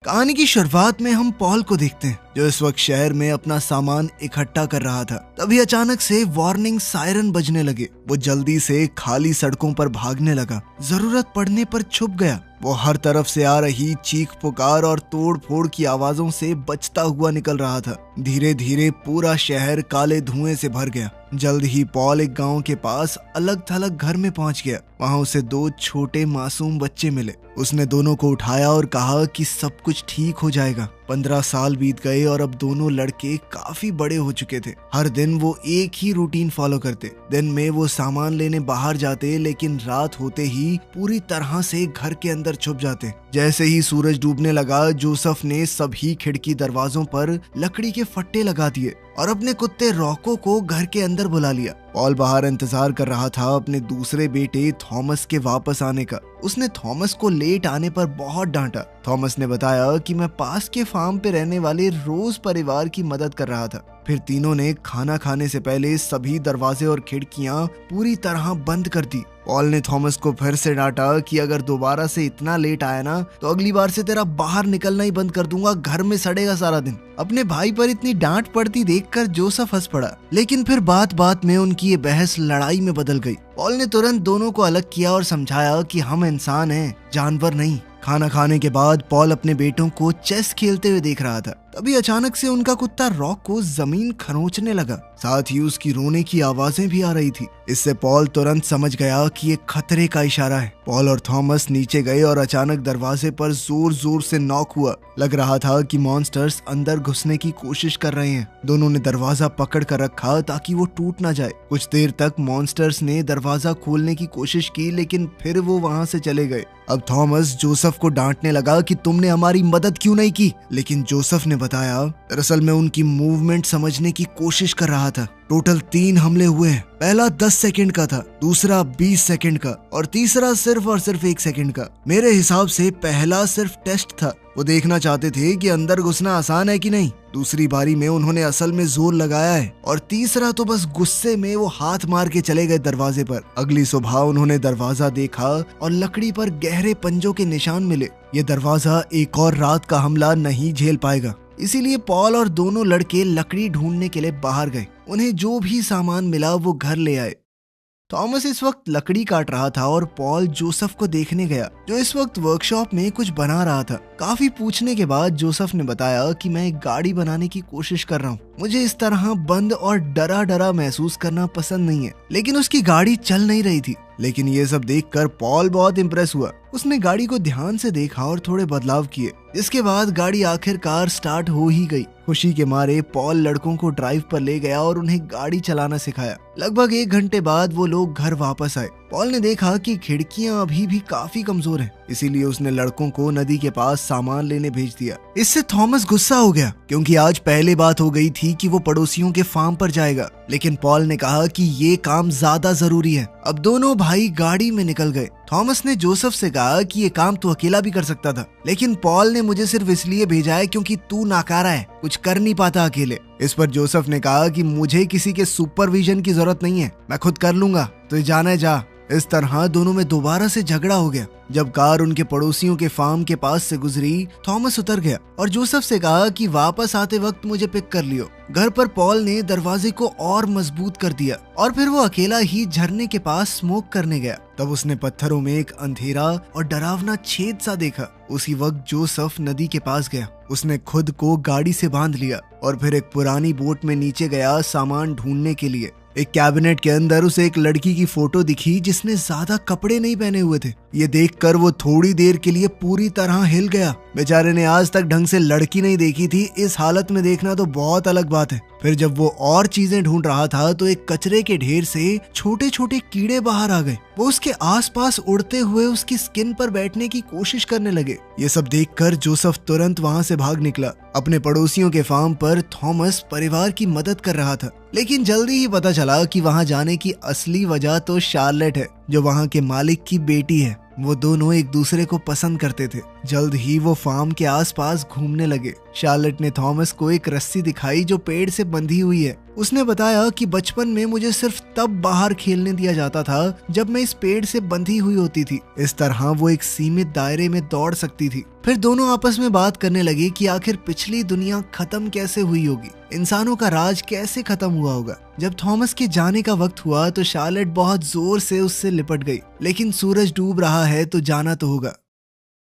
कहानी की शुरुआत में हम पॉल को देखते हैं जो इस वक्त शहर में अपना सामान इकट्ठा कर रहा था। तभी अचानक से वार्निंग सायरन बजने लगे। वो जल्दी से खाली सड़कों पर भागने लगा। जरूरत पड़ने पर छुप गया। वो हर तरफ से आ रही चीख पुकार और तोड़ फोड़ की आवाजों से बचता हुआ निकल रहा था। धीरे धीरे पूरा शहर काले धुएं से भर गया। जल्द ही पॉल एक गांव के पास अलग थलग घर में पहुंच गया। वहां उसे दो छोटे मासूम बच्चे मिले। उसने दोनों को उठाया और कहा कि सब कुछ ठीक हो जाएगा। 15 साल बीत गए और अब दोनों लड़के काफी बड़े हो चुके थे। हर दिन वो एक ही रूटीन फॉलो करते। दिन में वो सामान लेने बाहर जाते, लेकिन रात होते ही पूरी तरह से घर के अंदर छुप जाते। जैसे ही सूरज डूबने लगा, जोसेफ ने सभी खिड़की दरवाजों पर लकड़ी के फट्टे लगा दिए और अपने कुत्ते रॉको को घर के अंदर बुला लिया। पॉल बाहर इंतजार कर रहा था अपने दूसरे बेटे थॉमस के वापस आने का। उसने थॉमस को लेट आने पर बहुत डांटा। थॉमस ने बताया कि मैं पास के फार्म पे रहने वाले रोज परिवार की मदद कर रहा था। फिर तीनों ने खाना खाने से पहले सभी दरवाजे और खिड़कियां पूरी तरह बंद कर दी। पॉल ने थॉमस को फिर से डांटा कि अगर दोबारा से इतना लेट आया ना तो अगली बार से तेरा बाहर निकलना ही बंद कर दूंगा, घर में सड़ेगा सारा दिन। अपने भाई पर इतनी डांट पड़ती देखकर जोसेफ हंस पड़ा, लेकिन फिर बात बात में उनकी ये बहस लड़ाई में बदल गई। पॉल ने तुरंत दोनों को अलग किया और समझाया कि हम इंसान हैं, जानवर नहीं। खाना खाने के बाद पॉल अपने बेटों को चेस खेलते हुए देख रहा था। तभी अचानक से उनका कुत्ता रॉक को जमीन खरोंचने लगा। साथ ही उसकी रोने की आवाजें भी आ रही थी। इससे पॉल तुरंत समझ गया कि ये खतरे का इशारा है। पॉल और थॉमस नीचे गए और अचानक दरवाजे पर जोर जोर से नॉक हुआ। लग रहा था कि मॉन्स्टर्स अंदर घुसने की कोशिश कर रहे हैं। दोनों ने दरवाजा पकड़ कर रखा ताकि वो टूट ना जाए। कुछ देर तक मॉन्स्टर्स ने दरवाजा खोलने की कोशिश की, लेकिन फिर वो वहां से चले गए। अब थॉमस जोसेफ को डांटने लगा कि तुमने हमारी मदद क्यों नहीं की, लेकिन जोसेफ ने बताया दरअसल मैं उनकी मूवमेंट समझने की कोशिश कर रहा था। टोटल 3 हमले हुए हैं। पहला 10 सेकंड का था, दूसरा 20 सेकंड का और तीसरा सिर्फ और सिर्फ 1 सेकंड का। मेरे हिसाब से पहला सिर्फ टेस्ट था। वो देखना चाहते थे कि अंदर घुसना आसान है कि नहीं। दूसरी बारी में उन्होंने असल में जोर लगाया है और तीसरा तो बस गुस्से में वो हाथ मार के चले गए दरवाजे पर। अगली सुबह उन्होंने दरवाजा देखा और लकड़ी पर गहरे पंजों के निशान मिले। ये दरवाजा एक और रात का हमला नहीं झेल पाएगा। इसीलिए पॉल और दोनों लड़के लकड़ी ढूंढने के लिए बाहर गए। उन्हें जो भी सामान मिला वो घर ले आए। थॉमस इस वक्त लकड़ी काट रहा था और पॉल जोसेफ को देखने गया जो इस वक्त वर्कशॉप में कुछ बना रहा था। काफी पूछने के बाद जोसेफ ने बताया कि मैं एक गाड़ी बनाने की कोशिश कर रहा हूँ। मुझे इस तरह बंद और डरा डरा महसूस करना पसंद नहीं है। लेकिन उसकी गाड़ी चल नहीं रही थी। लेकिन ये सब देखकर पॉल बहुत इम्प्रेस हुआ। उसने गाड़ी को ध्यान से देखा और थोड़े बदलाव किए, जिसके बाद गाड़ी आखिरकार स्टार्ट हो ही गई। खुशी के मारे पॉल लड़कों को ड्राइव पर ले गया और उन्हें गाड़ी चलाना सिखाया। लगभग 1 घंटे बाद वो लोग घर वापस आए। पॉल ने देखा कि खिड़कियां अभी भी काफी कमजोर हैं, इसीलिए उसने लड़कों को नदी के पास सामान लेने भेज दिया। इससे थॉमस गुस्सा हो गया क्योंकि आज पहले बात हो गई थी कि वो पड़ोसियों के फार्म पर जाएगा। लेकिन पॉल ने कहा कि ये काम ज्यादा जरूरी है। अब दोनों भाई गाड़ी में निकल गए। थॉमस ने जोसेफ से कहा कि ये काम तू अकेला भी कर सकता था, लेकिन पॉल ने मुझे सिर्फ इसलिए भेजा है क्योंकि तू नाकारा है, कुछ कर नहीं पाता अकेले। इस पर जोसेफ ने कहा कि मुझे किसी के सुपरविजन की जरूरत नहीं है, मैं खुद कर लूंगा, तो जाना है जा। इस तरह दोनों में दोबारा से झगड़ा हो गया। जब कार उनके पड़ोसियों के फार्म के पास से गुजरी, थॉमस उतर गया और जोसेफ से कहा कि वापस आते वक्त मुझे पिक कर लियो। घर पर पॉल ने दरवाजे को और मजबूत कर दिया और फिर वो अकेला ही झरने के पास स्मोक करने गया। तब उसने पत्थरों में एक अंधेरा और डरावना छेद सा देखा। उसी वक्त जोसेफ नदी के पास गया। उसने खुद को गाड़ी से बांध लिया और फिर एक पुरानी बोट में नीचे गया सामान ढूंढने के लिए। एक कैबिनेट के अंदर उसे एक लड़की की फोटो दिखी जिसने ज्यादा कपड़े नहीं पहने हुए थे। ये देखकर वो थोड़ी देर के लिए पूरी तरह हिल गया। बेचारे ने आज तक ढंग से लड़की नहीं देखी थी, इस हालत में देखना तो बहुत अलग बात है। फिर जब वो और चीजें ढूंढ रहा था तो एक कचरे के ढेर से छोटे छोटे कीड़े बाहर आ गए। वो उसके आसपास उड़ते हुए उसकी स्किन पर बैठने की कोशिश करने लगे। ये सब देखकर जोसेफ तुरंत वहां से भाग निकला। अपने पड़ोसियों के फार्म पर थॉमस परिवार की मदद कर रहा था, लेकिन जल्दी ही पता चला कि वहां जाने की असली वजह तो शार्लेट है, जो वहां के मालिक की बेटी है। वो दोनों एक दूसरे को पसंद करते थे। जल्द ही वो फार्म के आसपास घूमने लगे। शार्लेट ने थॉमस को एक रस्सी दिखाई जो पेड़ से बंधी हुई है। उसने बताया कि बचपन में मुझे सिर्फ तब बाहर खेलने दिया जाता था जब मैं इस पेड़ से बंधी हुई होती थी। इस तरह वो एक सीमित दायरे में दौड़ सकती थी। फिर दोनों आपस में बात करने लगे कि आखिर पिछली दुनिया खत्म कैसे हुई होगी, इंसानों का राज कैसे खत्म हुआ होगा। जब थॉमस के जाने का वक्त हुआ तो शार्लेट बहुत जोर से उससे लिपट गई, लेकिन सूरज डूब रहा है तो जाना तो होगा।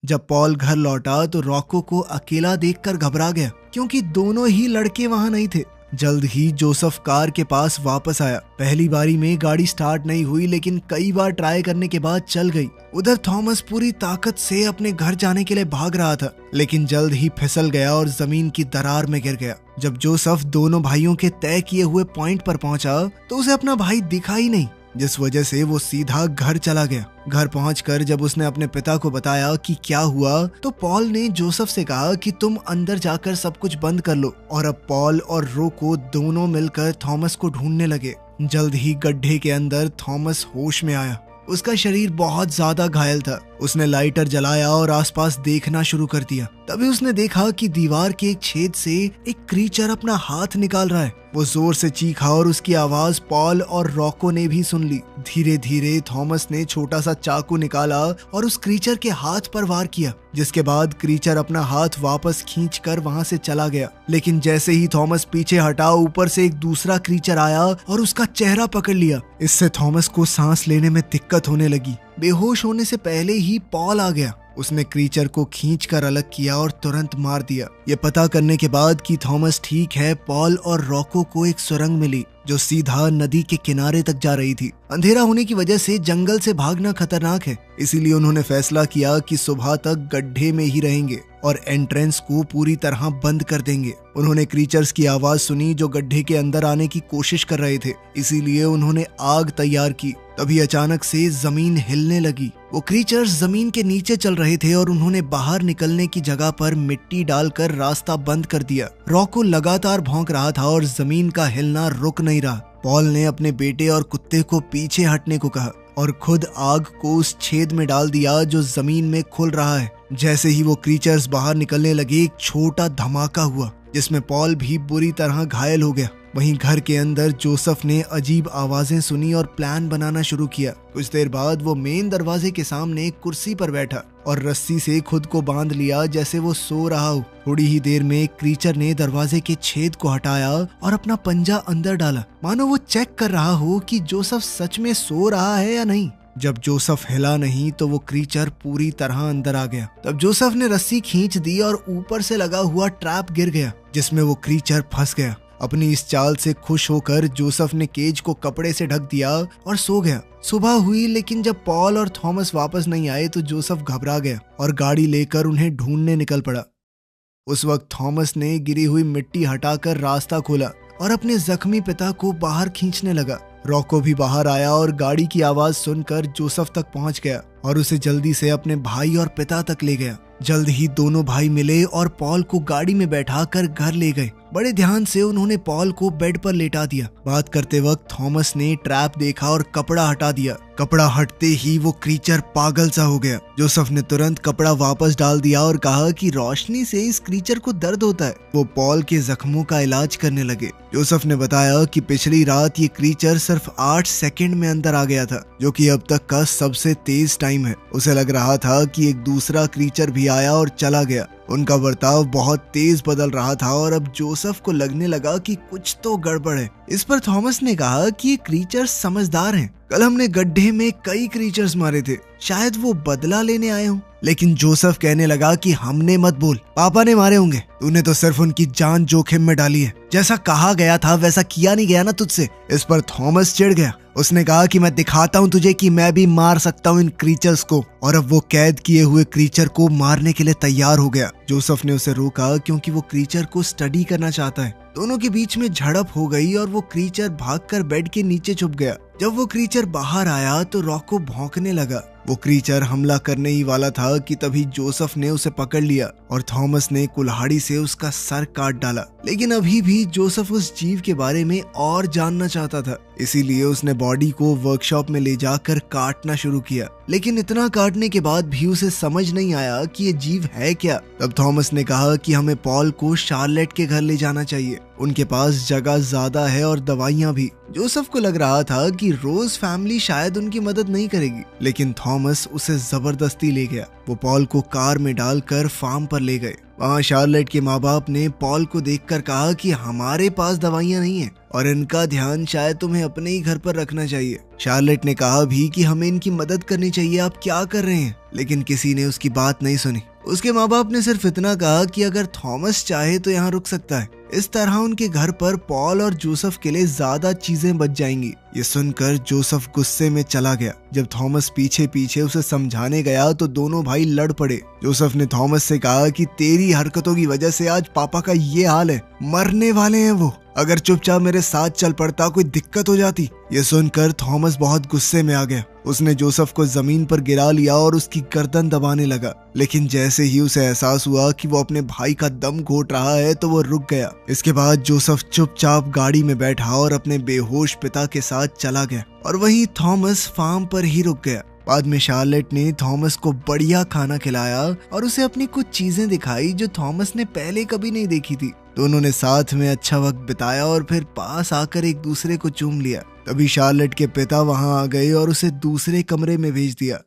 जब पॉल घर लौटा तो रॉको को अकेला देखकर घबरा गया, क्योंकि दोनों ही लड़के वहां नहीं थे। जल्द ही जोसेफ कार के पास वापस आया। पहली बारी में गाड़ी स्टार्ट नहीं हुई, लेकिन कई बार ट्राई करने के बाद चल गई। उधर थॉमस पूरी ताकत से अपने घर जाने के लिए भाग रहा था, लेकिन जल्द ही फिसल गया और जमीन की दरार में गिर गया। जब जोसेफ दोनों भाइयों के तय किए हुए पॉइंट पर पहुंचा तो उसे अपना भाई दिखा ही नहीं, जिस वजह से वो सीधा घर चला गया। घर पहुंचकर जब उसने अपने पिता को बताया कि क्या हुआ, तो पॉल ने जोसेफ से कहा कि तुम अंदर जाकर सब कुछ बंद कर लो। और अब पॉल और रोको दोनों मिलकर थॉमस को ढूंढने लगे। जल्द ही गड्ढे के अंदर थॉमस होश में आया। उसका शरीर बहुत ज्यादा घायल था। उसने लाइटर जलाया और आसपास देखना शुरू कर दिया। तभी उसने देखा कि दीवार के एक छेद से एक क्रीचर अपना हाथ निकाल रहा है। वो जोर से चीखा और उसकी आवाज पॉल और रॉको ने भी सुन ली। धीरे धीरे थॉमस ने छोटा सा चाकू निकाला और उस क्रीचर के हाथ पर वार किया, जिसके बाद क्रीचर अपना हाथ वापस खींचकर वहां से चला गया। लेकिन जैसे ही थॉमस पीछे हटा, ऊपर से एक दूसरा क्रीचर आया और उसका चेहरा पकड़ लिया। इससे थॉमस को सांस लेने में दिक्कत होने लगी। बेहोश होने से पहले ही पॉल आ गया। उसने क्रीचर को खींचकर अलग किया और तुरंत मार दिया। ये पता करने के बाद कि थॉमस ठीक है, पॉल और रॉको को एक सुरंग मिली जो सीधा नदी के किनारे तक जा रही थी। अंधेरा होने की वजह से जंगल से भागना खतरनाक है, इसीलिए उन्होंने फैसला किया कि सुबह तक गड्ढे में ही रहेंगे और एंट्रेंस को पूरी तरह बंद कर देंगे। उन्होंने क्रीचर्स की आवाज सुनी जो गड्ढे के अंदर आने की कोशिश कर रहे थे, इसीलिए उन्होंने आग तैयार की। तभी अचानक से जमीन हिलने लगी। वो क्रीचर्स जमीन के नीचे चल रहे थे और उन्होंने बाहर निकलने की जगह पर मिट्टी डालकर रास्ता बंद कर दिया। रॉको लगातार भौंक रहा था और जमीन का हिलना रुक नहीं रहा। पॉल ने अपने बेटे और कुत्ते को पीछे हटने को कहा और खुद आग को उस छेद में डाल दिया जो जमीन में खुल रहा है। जैसे ही वो क्रीचर्स बाहर निकलने लगे, एक छोटा धमाका हुआ जिसमें पॉल भी बुरी तरह घायल हो गया। वहीं घर के अंदर जोसेफ ने अजीब आवाजें सुनी और प्लान बनाना शुरू किया। कुछ देर बाद वो मेन दरवाजे के सामने एक कुर्सी पर बैठा और रस्सी से खुद को बांध लिया जैसे वो सो रहा हो। थोड़ी ही देर में एक क्रीचर ने दरवाजे के छेद को हटाया और अपना पंजा अंदर डाला, मानो वो चेक कर रहा हो कि जोसेफ सच में सो रहा है या नहीं। जब जोसेफ हिला नहीं तो वो क्रीचर पूरी तरह अंदर आ गया। तब जोसेफ ने रस्सी खींच दी और ऊपर से लगा हुआ ट्रैप गिर गया, जिसमें वो क्रीचर फंस गया। अपनी इस चाल से खुश होकर जोसेफ ने केज को कपड़े से ढक दिया और सो गया। सुबह हुई, लेकिन जब पॉल और थॉमस वापस नहीं आए तो जोसेफ घबरा गया और गाड़ी लेकर उन्हें ढूंढने निकल पड़ा। उस वक्त थॉमस ने गिरी हुई मिट्टी हटाकर रास्ता खोला और अपने जख्मी पिता को बाहर खींचने लगा। रॉको भी बाहर आया और गाड़ी की आवाज सुनकर जोसेफ तक पहुंच गया और उसे जल्दी से अपने भाई और पिता तक ले गया। जल्द ही दोनों भाई मिले और पॉल को गाड़ी में बैठाकर घर ले गए। बड़े ध्यान से उन्होंने पॉल को बेड पर लेटा दिया। बात करते वक्त थॉमस ने ट्रैप देखा और कपड़ा हटा दिया। कपड़ा हटते ही वो क्रीचर पागल सा हो गया। जोसेफ ने तुरंत कपड़ा वापस डाल दिया और कहा कि रोशनी से इस क्रीचर को दर्द होता है। वो पॉल के जख्मों का इलाज करने लगे। जोसेफ ने बताया कि पिछली रात ये क्रीचर सिर्फ 8 सेकंड में अंदर आ गया था, जो कि अब तक का सबसे तेज टाइम है। उसे लग रहा था कि एक दूसरा क्रीचर भी आया और चला गया। उनका बर्ताव बहुत तेज बदल रहा था और अब जोसेफ को लगने लगा कि कुछ तो गड़बड़ है। इस पर थॉमस ने कहा कि ये क्रीचर्स समझदार हैं। कल हमने गड्ढे में कई क्रीचर्स मारे थे, शायद वो बदला लेने आए हों। लेकिन जोसेफ कहने लगा कि हमने मत बोल, पापा ने मारे होंगे। तूने तो सिर्फ उनकी जान जोखिम में डाली है। जैसा कहा गया था वैसा किया नहीं गया ना तुझसे। इस पर थॉमस चिढ़ गया। उसने कहा कि मैं दिखाता हूँ तुझे कि मैं भी मार सकता हूँ इन क्रीचर्स को। और अब वो कैद किए हुए क्रीचर को मारने के लिए तैयार हो गया। जोसेफ ने उसे रोका क्योंकि वो क्रीचर को स्टडी करना चाहता है। दोनों के बीच में झड़प हो गई और वो क्रीचर भागकर बेड के नीचे छुप गया। जब वो क्रीचर बाहर आया तो रॉको भौंकने लगा। वो क्रीचर हमला करने ही वाला था कि तभी जोसेफ ने उसे पकड़ लिया और थॉमस ने कुल्हाड़ी से उसका सर काट डाला। लेकिन अभी भी जोसेफ उस जीव के बारे में और जानना चाहता था, इसीलिए उसने बॉडी को वर्कशॉप में ले जाकर काटना शुरू किया। लेकिन इतना काटने के बाद भी उसे समझ नहीं आया कि ये जीव है क्या। तब थॉमस ने कहा कि हमें पॉल को शार्लेट के घर ले जाना चाहिए। उनके पास जगह ज्यादा है और दवाइयां भी। जोसेफ को लग रहा था कि रोज फैमिली शायद उनकी मदद नहीं करेगी, लेकिन थॉमस उसे जबरदस्ती ले गया। वो पॉल को कार में डालकर फार्म पर ले गए। वहाँ शार्लेट के माँ बाप ने पॉल को देखकर कहा कि हमारे पास दवाइयाँ नहीं है और इनका ध्यान शायद तुम्हें अपने ही घर पर रखना चाहिए। शार्लेट ने कहा भी कि हमें इनकी मदद करनी चाहिए, आप क्या कर रहे हैं, लेकिन किसी ने उसकी बात नहीं सुनी। उसके माँ बाप ने सिर्फ इतना कहा कि अगर थॉमस चाहे तो यहाँ रुक सकता है। इस तरह उनके घर पर पॉल और जोसेफ के लिए ज्यादा चीजें बच जाएंगी। ये सुनकर जोसेफ गुस्से में चला गया। जब थॉमस पीछे पीछे उसे समझाने गया तो दोनों भाई लड़ पड़े। जोसेफ ने थॉमस से कहा कि तेरी हरकतों की वजह से आज पापा का ये हाल है, मरने वाले हैं वो, अगर चुपचाप मेरे साथ चल पड़ता कोई दिक्कत हो जाती। ये सुनकर थॉमस बहुत गुस्से में आ गया। उसने जोसेफ को जमीन पर गिरा लिया और उसकी गर्दन दबाने लगा, लेकिन जैसे ही उसे एहसास हुआ कि वो अपने भाई का दम घोट रहा है तो वो रुक गया। इसके बाद जोसेफ चुपचाप गाड़ी में बैठा और अपने बेहोश पिता के साथ चला गया और वहीं थॉमस फार्म पर ही रुक गया। बाद में शार्लेट ने थॉमस को बढ़िया खाना खिलाया और उसे अपनी कुछ चीजें दिखाई जो थॉमस ने पहले कभी नहीं देखी थी। दोनों ने साथ में अच्छा वक्त बिताया और फिर पास आकर एक दूसरे को चूम लिया। तभी शार्लेट के पिता वहां आ गए और उसे दूसरे कमरे में भेज दिया।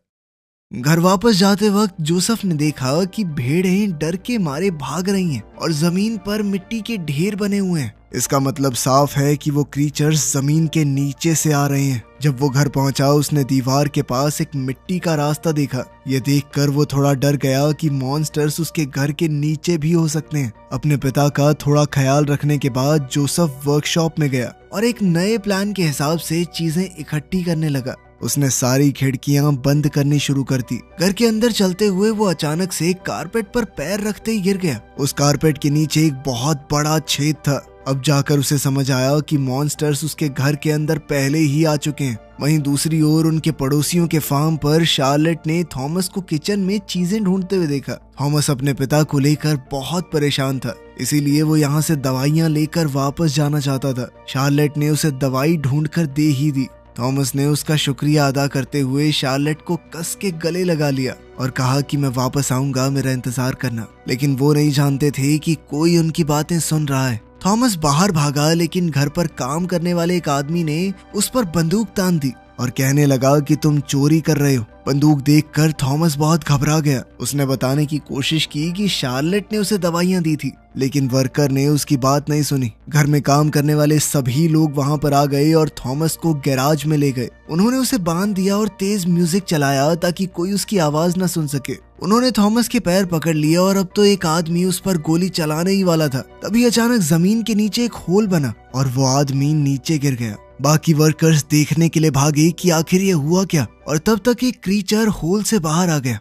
घर वापस जाते वक्त जोसेफ ने देखा कि भेड़ें डर के मारे भाग रही हैं और जमीन पर मिट्टी के ढेर बने हुए हैं। इसका मतलब साफ है कि वो क्रीचर्स जमीन के नीचे से आ रहे हैं। जब वो घर पहुंचा उसने दीवार के पास एक मिट्टी का रास्ता देखा। ये देखकर वो थोड़ा डर गया कि मॉन्स्टर्स उसके घर के नीचे भी हो सकते हैं। अपने पिता का थोड़ा ख्याल रखने के बाद जोसेफ वर्कशॉप में गया और एक नए प्लान के हिसाब से चीजें इकट्ठी करने लगा। उसने सारी खिड़कियां बंद करनी शुरू कर दी। घर के अंदर चलते हुए वो अचानक से कारपेट पर पैर रखते ही गिर गया। उस कारपेट के नीचे एक बहुत बड़ा छेद था। अब जाकर उसे समझ आया कि मॉन्स्टर्स उसके घर के अंदर पहले ही आ चुके हैं। वहीं दूसरी ओर उनके पड़ोसियों के फार्म पर शार्लेट ने थॉमस को किचन में चीजें ढूंढते हुए देखा। थॉमस अपने पिता को लेकर बहुत परेशान था, इसीलिए वो यहाँ से दवाइयाँ लेकर वापस जाना चाहता था। शार्लेट ने उसे दवाई ढूंढकर दे ही दी। थॉमस ने उसका शुक्रिया अदा करते हुए शार्लेट को कस के गले लगा लिया और कहा कि मैं वापस आऊंगा, मेरा इंतजार करना। लेकिन वो नहीं जानते थे कि कोई उनकी बातें सुन रहा है। थॉमस बाहर भागा, लेकिन घर पर काम करने वाले एक आदमी ने उस पर बंदूक तान दी और कहने लगा कि तुम चोरी कर रहे हो। बंदूक देखकर थॉमस बहुत घबरा गया। उसने बताने की कोशिश की कि शार्लेट ने उसे दवाइयां दी थी, लेकिन वर्कर ने उसकी बात नहीं सुनी। घर में काम करने वाले सभी लोग वहां पर आ गए और थॉमस को गैराज में ले गए। उन्होंने उसे बांध दिया और तेज म्यूजिक चलाया ताकि कोई उसकी आवाज न सुन सके। उन्होंने थॉमस के पैर पकड़ लिए और अब तो एक आदमी उस पर गोली चलाने ही वाला था। तभी अचानक जमीन के नीचे एक होल बना और वो आदमी नीचे गिर गया। बाकी वर्कर्स देखने के लिए भागे कि आखिर ये हुआ क्या, और तब तक एक क्रीचर होल से बाहर आ गया।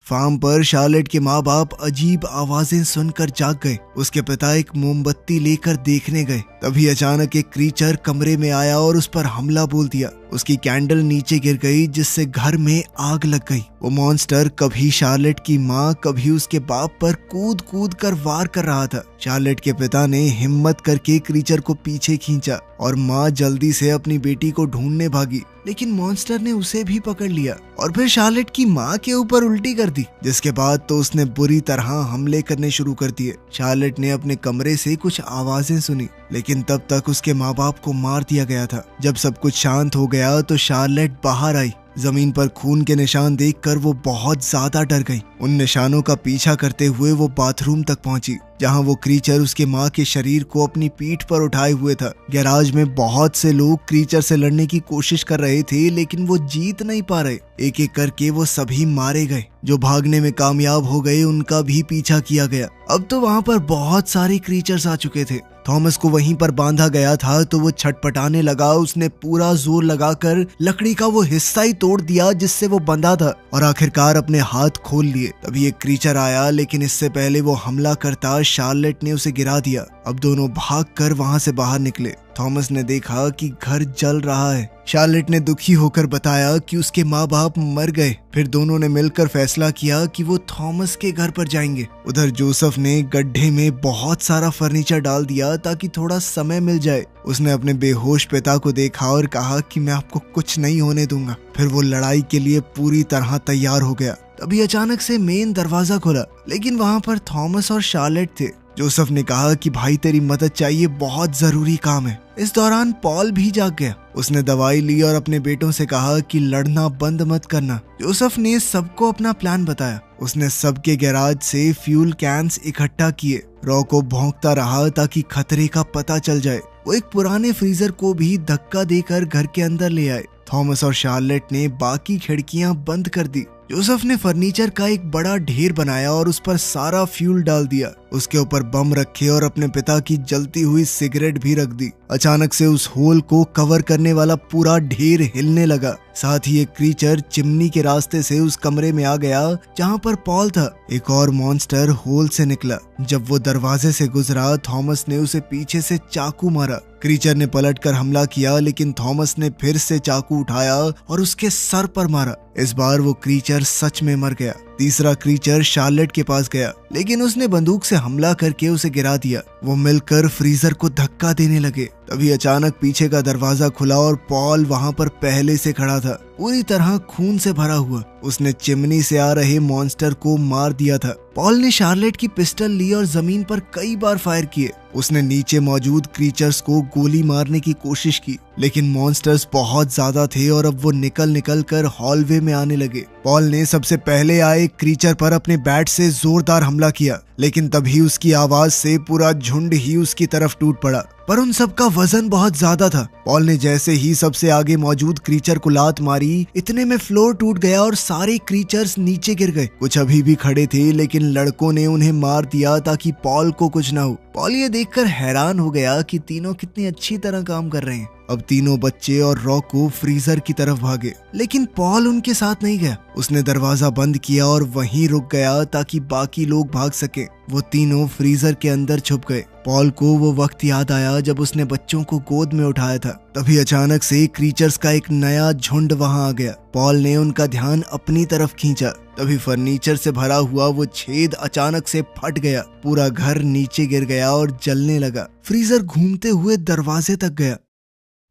फार्म पर शार्लेट के माँ बाप अजीब आवाजें सुनकर जाग गए। उसके पिता एक मोमबत्ती लेकर देखने गए। तभी अचानक एक क्रीचर कमरे में आया और उस पर हमला बोल दिया। उसकी कैंडल नीचे गिर गई, जिससे घर में आग लग गई। वो मॉन्स्टर कभी शार्लेट की माँ कभी उसके बाप पर कूद कूद कर वार कर रहा था। शार्लेट के पिता ने हिम्मत करके क्रीचर को पीछे खींचा और माँ जल्दी से अपनी बेटी को ढूंढने भागी, लेकिन मॉन्स्टर ने उसे भी पकड़ लिया और फिर शार्लेट की माँ के ऊपर उल्टी कर दी। जिसके बाद तो उसने बुरी तरह हमले करने शुरू कर दिए। शार्लेट ने अपने कमरे से कुछ आवाजें सुनी, लेकिन तब तक उसके माँ बाप को मार दिया गया था। जब सब कुछ शांत हो गया तो शार्लेट बाहर आई। जमीन पर खून के निशान देखकर वो बहुत ज्यादा डर गई। उन निशानों का पीछा करते हुए वो बाथरूम तक पहुंची, जहां वो क्रीचर उसके माँ के शरीर को अपनी पीठ पर उठाए हुए था। गैराज में बहुत से लोग क्रीचर से लड़ने की कोशिश कर रहे थे, लेकिन वो जीत नहीं पा रहे। एक एक करके वो सभी मारे गए। जो भागने में कामयाब हो गए उनका भी पीछा किया गया। अब तो वहां पर बहुत सारे क्रीचर्स आ चुके थे। थॉमस को वहीं पर बांधा गया था तो वो छटपटाने लगा। उसने पूरा जोर लगाकर लकड़ी का वो हिस्सा ही तोड़ दिया जिससे वो बंधा था और आखिरकार अपने हाथ खोल लिए। तभी एक क्रीचर आया, लेकिन इससे पहले वो हमला करता शार्लेट ने उसे गिरा दिया। अब दोनों भागकर वहां से बाहर निकले। थॉमस ने देखा कि घर जल रहा है। शार्लेट ने दुखी होकर बताया कि उसके माँ बाप मर गए। फिर दोनों ने मिलकर फैसला किया कि वो थॉमस के घर पर जाएंगे। उधर जोसेफ ने गड्ढे में बहुत सारा फर्नीचर डाल दिया ताकि थोड़ा समय मिल जाए। उसने अपने बेहोश पिता को देखा और कहा कि मैं आपको कुछ नहीं होने दूंगा। फिर वो लड़ाई के लिए पूरी तरह तैयार हो गया। तभी अचानक से मेन दरवाजा खुला, लेकिन वहां पर थॉमस और शार्लेट थे। जोसेफ ने कहा कि भाई तेरी मदद चाहिए, बहुत जरूरी काम है। इस दौरान पॉल भी जाग गया। उसने दवाई ली और अपने बेटों से कहा कि लड़ना बंद मत करना। जोसेफ ने सबको अपना प्लान बताया। उसने सबके गैराज से फ्यूल कैंस इकट्ठा किए। रॉ को भौंकता रहा ताकि खतरे का पता चल जाए। वो एक पुराने फ्रीजर को भी धक्का देकर घर के अंदर ले आए। थॉमस और शार्लेट ने बाकी खिड़कियां बंद कर दी। जोसेफ ने फर्नीचर का एक बड़ा ढेर बनाया और उस पर सारा फ्यूल डाल दिया। उसके ऊपर बम रखे और अपने पिता की जलती हुई सिगरेट भी रख दी। अचानक से उस होल को कवर करने वाला पूरा ढेर हिलने लगा। साथ ही एक क्रीचर चिमनी के रास्ते से उस कमरे में आ गया जहां पर पॉल था। एक और मॉन्स्टर होल से निकला। जब वो दरवाजे से गुजरा, थॉमस ने उसे पीछे से चाकू मारा। क्रीचर ने पलटकर हमला किया, लेकिन थॉमस ने फिर से चाकू उठाया और उसके सर पर मारा। इस बार वो क्रीचर सच में मर गया। तीसरा क्रीचर शार्लेट के पास गया, लेकिन उसने बंदूक से हमला करके उसे गिरा दिया। वो मिलकर फ्रीजर को धक्का देने लगे। तभी अचानक पीछे का दरवाजा खुला और पॉल वहां पर पहले से खड़ा था, पूरी तरह खून से भरा हुआ। उसने चिमनी से आ रहे मॉन्स्टर को मार दिया था। पॉल ने शार्लेट की पिस्टल ली और जमीन पर कई बार फायर किए। उसने नीचे मौजूद क्रीचर्स को गोली मारने की कोशिश की, लेकिन मॉन्स्टर्स बहुत ज्यादा थे और अब वो निकल कर हॉलवे में आने लगे। पॉल ने सबसे पहले आए क्रीचर पर अपने बैट से जोरदार हमला किया, लेकिन तभी उसकी आवाज से पूरा झुंड ही उसकी तरफ टूट पड़ा। पर उन सब का वजन बहुत ज्यादा था। पॉल ने जैसे ही सबसे आगे मौजूद क्रीचर को लात मारी, इतने में फ्लोर टूट गया और सारे क्रीचर्स नीचे गिर गए। कुछ अभी भी खड़े थे, लेकिन लड़कों ने उन्हें मार दिया ताकि पॉल को कुछ ना हो। पॉल ये देखकर हैरान हो गया कि तीनों कितनी अच्छी तरह काम कर रहे हैं। अब तीनों बच्चे और रॉ को फ्रीजर की तरफ भागे, लेकिन पॉल उनके साथ नहीं गया। उसने दरवाजा बंद किया और वहीं रुक गया ताकि बाकी लोग भाग सके। वो तीनों फ्रीजर के अंदर छुप गए। पॉल को वो वक्त याद आया जब उसने बच्चों को गोद में उठाया था। तभी अचानक से क्रीचर्स का एक नया झुंड वहां आ गया। पॉल ने उनका ध्यान अपनी तरफ खींचा। तभी फर्नीचर से भरा हुआ वो छेद अचानक से फट गया। पूरा घर नीचे गिर गया और जलने लगा। फ्रीजर घूमते हुए दरवाजे तक गया।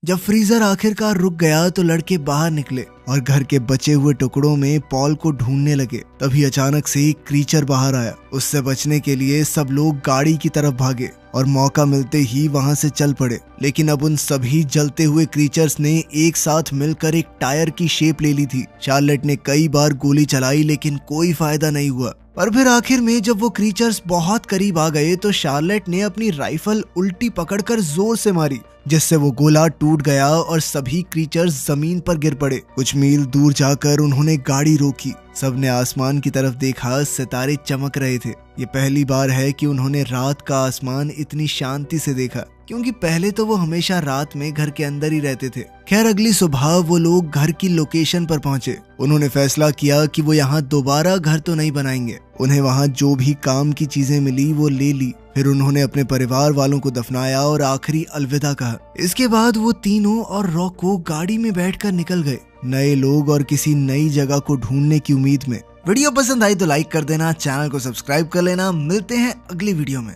जब फ्रीजर आखिरकार रुक गया तो लड़के बाहर निकले और घर के बचे हुए टुकड़ों में पॉल को ढूंढने लगे। तभी अचानक से एक क्रीचर बाहर आया। उससे बचने के लिए सब लोग गाड़ी की तरफ भागे और मौका मिलते ही वहां से चल पड़े। लेकिन अब उन सभी जलते हुए क्रीचर्स ने एक साथ मिलकर एक टायर की शेप ले ली थी। शार्लेट ने कई बार गोली चलाई, लेकिन कोई फायदा नहीं हुआ। पर फिर आखिर में जब वो क्रीचर्स बहुत करीब आ गए तो शार्लेट ने अपनी राइफल उल्टी पकड़कर जोर से मारी, जिससे वो गोला टूट गया और सभी क्रीचर्स जमीन पर गिर पड़े। कुछ मील दूर जाकर उन्होंने गाड़ी रोकी। सबने आसमान की तरफ देखा, सितारे चमक रहे थे। ये पहली बार है कि उन्होंने रात का आसमान इतनी शांति से देखा, क्योंकि पहले तो वो हमेशा रात में घर के अंदर ही रहते थे। खैर, अगली सुबह वो लोग घर की लोकेशन पर पहुंचे। उन्होंने फैसला किया कि वो यहाँ दोबारा घर तो नहीं बनाएंगे। उन्हें वहाँ जो भी काम की चीजें मिली वो ले ली। फिर उन्होंने अपने परिवार वालों को दफनाया और आखिरी अलविदा कहा। इसके बाद वो तीनों और रॉ को गाड़ी में बैठकर निकल गए, नए लोग और किसी नई जगह को ढूंढने की उम्मीद में। वीडियो पसंद आई तो लाइक कर देना, चैनल को सब्सक्राइब कर लेना। मिलते हैं अगली वीडियो में।